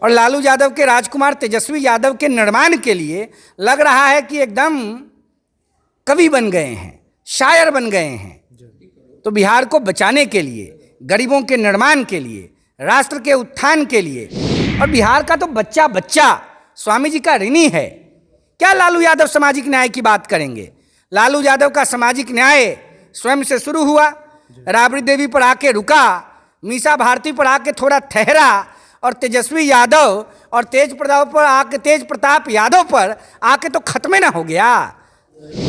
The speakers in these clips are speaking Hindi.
और लालू यादव के राजकुमार तेजस्वी यादव के निर्माण के लिए लग रहा है कि एकदम कवि बन गए हैं, शायर बन गए हैं। तो बिहार को बचाने के लिए, गरीबों के निर्माण के लिए, राष्ट्र के उत्थान के लिए, और बिहार का तो बच्चा बच्चा स्वामी जी का ऋणी है। क्या लालू यादव सामाजिक न्याय की बात करेंगे? लालू यादव का सामाजिक न्याय स्वयं से शुरू हुआ, राबड़ी देवी पर आके रुका, मीसा भारती पर आके थोड़ा ठहरा, और तेजस्वी यादव और तेज प्रताप यादव पर आके तो खत्म ना हो गया।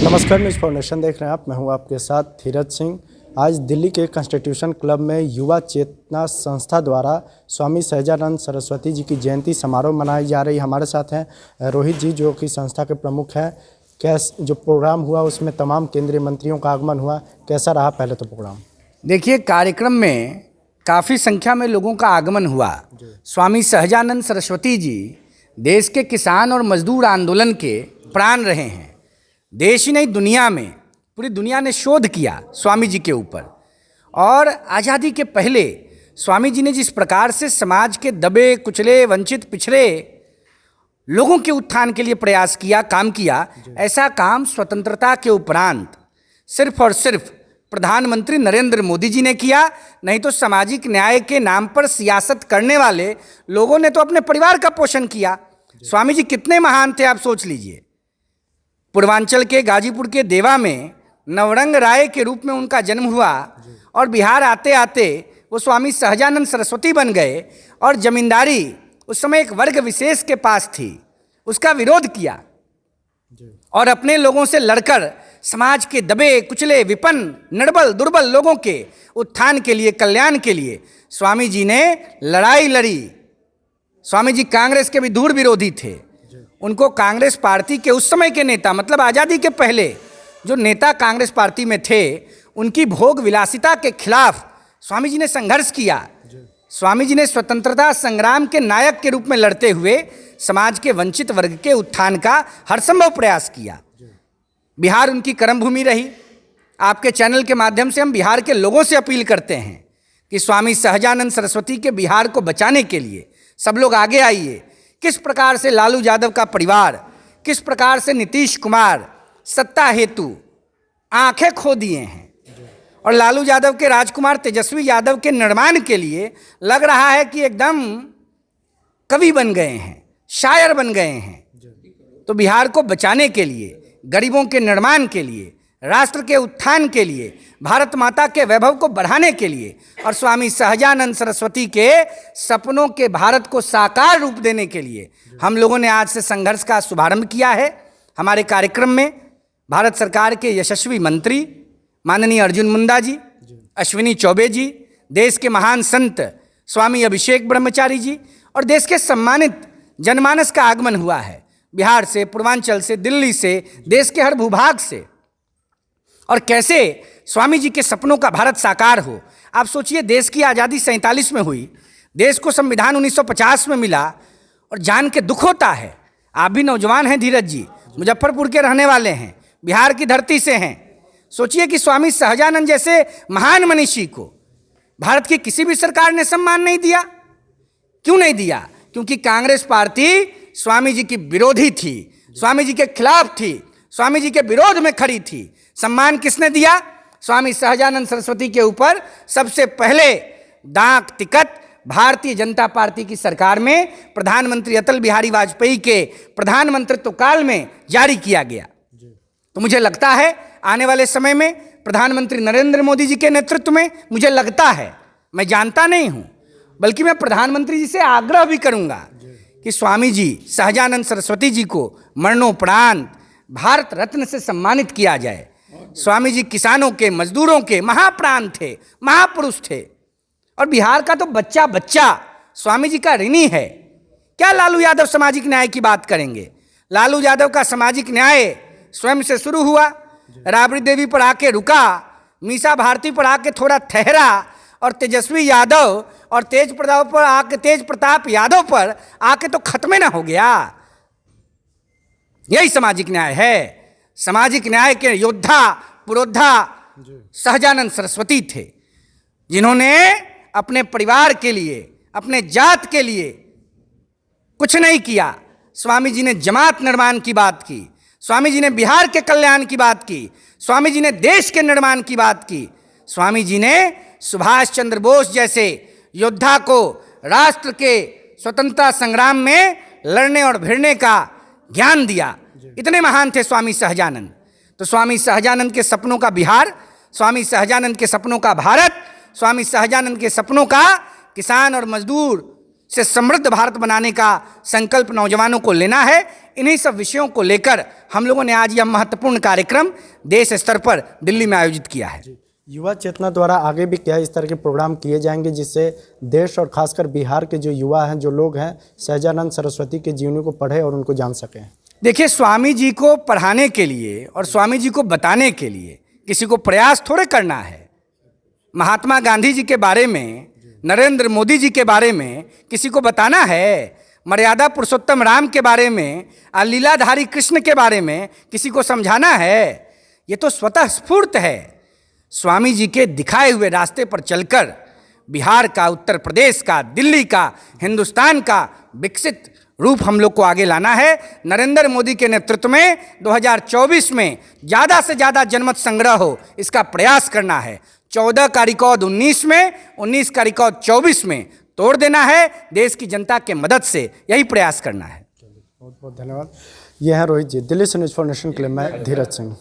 नमस्कार, न्यूज़ फाउंडेशन देख रहे हैं आप। मैं हूं आपके साथ धीरज सिंह। आज दिल्ली के कॉन्स्टिट्यूशन क्लब में युवा चेतना संस्था द्वारा स्वामी सहजानंद सरस्वती जी की जयंती समारोह मनाई जा रही। हमारे साथ हैं रोहित जी, जो कि संस्था के प्रमुख हैं। जो प्रोग्राम हुआ उसमें तमाम केंद्रीय मंत्रियों का आगमन हुआ, कैसा रहा पहले तो प्रोग्राम? देखिए, कार्यक्रम में काफ़ी संख्या में लोगों का आगमन हुआ। स्वामी सहजानंद सरस्वती जी देश के किसान और मजदूर आंदोलन के प्राण रहे हैं। देश ही नहीं, दुनिया में, पूरी दुनिया ने शोध किया स्वामी जी के ऊपर। और आज़ादी के पहले स्वामी जी ने जिस प्रकार से समाज के दबे कुचले, वंचित, पिछड़े लोगों के उत्थान के लिए प्रयास किया, काम किया, ऐसा काम स्वतंत्रता के उपरांत सिर्फ और सिर्फ प्रधानमंत्री नरेंद्र मोदी जी ने किया। नहीं तो सामाजिक न्याय के नाम पर सियासत करने वाले लोगों ने तो अपने परिवार का पोषण किया। स्वामी जी कितने महान थे, आप सोच लीजिए। पूर्वांचल के गाजीपुर के देवा में नवरंग राय के रूप में उनका जन्म हुआ, और बिहार आते आते वो स्वामी सहजानंद सरस्वती बन गए। और जमींदारी उस समय एक वर्ग विशेष के पास थी, उसका विरोध किया, और अपने लोगों से लड़कर समाज के दबे कुचले, विपन्न, निर्बल, दुर्बल लोगों के उत्थान के लिए, कल्याण के लिए स्वामी जी ने लड़ाई लड़ी। स्वामी जी कांग्रेस के भी धूर विरोधी थे। उनको कांग्रेस पार्टी के उस समय के नेता, मतलब आज़ादी के पहले जो नेता कांग्रेस पार्टी में थे, उनकी भोग विलासिता के खिलाफ स्वामी जी ने संघर्ष किया। स्वामी जी ने स्वतंत्रता संग्राम के नायक के रूप में लड़ते हुए समाज के वंचित वर्ग के उत्थान का हर संभव प्रयास किया। बिहार उनकी कर्मभूमि रही। आपके चैनल के माध्यम से हम बिहार के लोगों से अपील करते हैं कि स्वामी सहजानंद सरस्वती के बिहार को बचाने के लिए सब लोग आगे आइए। किस प्रकार से लालू यादव का परिवार, किस प्रकार से नीतीश कुमार सत्ता हेतु आंखें खो दिए हैं, और लालू यादव के राजकुमार तेजस्वी यादव के निर्माण के लिए लग रहा है कि एकदम कवि बन गए हैं, शायर बन गए हैं। तो बिहार को बचाने के लिए, गरीबों के निर्माण के लिए, राष्ट्र के उत्थान के लिए, भारत माता के वैभव को बढ़ाने के लिए, और स्वामी सहजानंद सरस्वती के सपनों के भारत को साकार रूप देने के लिए हम लोगों ने आज से संघर्ष का शुभारंभ किया है। हमारे कार्यक्रम में भारत सरकार के यशस्वी मंत्री माननीय अर्जुन मुंडा जी, अश्विनी चौबे जी, देश के महान संत स्वामी अभिषेक ब्रह्मचारी जी, और देश के सम्मानित जनमानस का आगमन हुआ है। बिहार से, पूर्वांचल से, दिल्ली से, देश के हर भूभाग से। और कैसे स्वामी जी के सपनों का भारत साकार हो। आप सोचिए, देश की आज़ादी 47 में हुई, देश को संविधान 1950 में मिला, और जान के दुख होता है। आप भी नौजवान हैं धीरज जी, मुजफ्फरपुर के रहने वाले हैं, बिहार की धरती से हैं। सोचिए कि स्वामी सहजानंद जैसे महान मनीषी को भारत की किसी भी सरकार ने सम्मान नहीं दिया। क्यों नहीं दिया? क्योंकि कांग्रेस पार्टी स्वामी जी की विरोधी थी, स्वामी जी के खिलाफ थी, स्वामी जी के विरोध में खड़ी थी। सम्मान किसने दिया? स्वामी सहजानंद सरस्वती के ऊपर सबसे पहले डाक टिकट भारतीय जनता पार्टी की सरकार में प्रधानमंत्री अटल बिहारी वाजपेयी के प्रधानमंत्रित्व काल में जारी किया गया। तो मुझे लगता है आने वाले समय में प्रधानमंत्री नरेंद्र मोदी जी के नेतृत्व में, मुझे लगता है, मैं जानता नहीं हूं, बल्कि मैं प्रधानमंत्री जी से आग्रह भी करूंगा कि स्वामी जी सहजानंद सरस्वती जी को मरणोपरांत भारत रत्न से सम्मानित किया जाए। स्वामी जी किसानों के, मजदूरों के महाप्राण थे, महापुरुष थे, और बिहार का तो बच्चा बच्चा स्वामी जी का ऋणी है। क्या लालू यादव सामाजिक न्याय की बात करेंगे? लालू यादव का सामाजिक न्याय स्वयं से शुरू हुआ, राबड़ी देवी पर आके रुका, मीसा भारती पर आके थोड़ा ठहरा, और तेजस्वी यादव और तेज प्रताप यादव पर आके तो खत्म ना हो गया। यही सामाजिक न्याय है। सामाजिक न्याय के योद्धा, पुरोधा सहजानंद सरस्वती थे, जिन्होंने अपने परिवार के लिए, अपने जात के लिए कुछ नहीं किया। स्वामी जी ने जमात निर्माण की बात की, स्वामी जी ने बिहार के कल्याण की बात की, स्वामी जी ने देश के निर्माण की बात की, स्वामी जी ने सुभाष चंद्र बोस जैसे योद्धा को राष्ट्र के स्वतंत्रता संग्राम में लड़ने और भिड़ने का ज्ञान दिया। इतने महान थे स्वामी सहजानंद। तो स्वामी सहजानंद के सपनों का बिहार, स्वामी सहजानंद के सपनों का भारत, स्वामी सहजानंद के सपनों का किसान और मजदूर से समृद्ध भारत बनाने का संकल्प नौजवानों को लेना है। इन्हीं सब विषयों को लेकर हम लोगों ने आज यह महत्वपूर्ण कार्यक्रम देश स्तर पर दिल्ली में आयोजित किया है। युवा चेतना द्वारा आगे भी क्या इस तरह के प्रोग्राम किए जाएंगे जिससे देश और खासकर बिहार के जो युवा हैं, जो लोग हैं, सहजानंद सरस्वती के जीवनी को पढ़ें और उनको जान सकें? देखिए, स्वामी जी को पढ़ाने के लिए और स्वामी जी को बताने के लिए किसी को प्रयास थोड़े करना है। महात्मा गांधी जी के बारे में, नरेंद्र मोदी जी के बारे में किसी को बताना है? मर्यादा पुरुषोत्तम राम के बारे में, लीलाधारी कृष्ण के बारे में किसी को समझाना है? ये तो स्वतः स्फूर्त है। स्वामी जी के दिखाए हुए रास्ते पर चलकर बिहार का, उत्तर प्रदेश का, दिल्ली का, हिंदुस्तान का विकसित रूप हम लोग को आगे लाना है। नरेंद्र मोदी के नेतृत्व में 2024 में ज़्यादा से ज़्यादा जनमत संग्रह हो, इसका प्रयास करना है। 14 का रिकॉर्ड 19 में, 19 का रिकॉर्ड 24 में तोड़ देना है। देश की जनता के मदद से यही प्रयास करना है। बहुत बहुत धन्यवाद। ये हैं रोहित जी। दिल्ली से न्यूज़ फॉर नेशन के लिए मैं धीरज सिंह।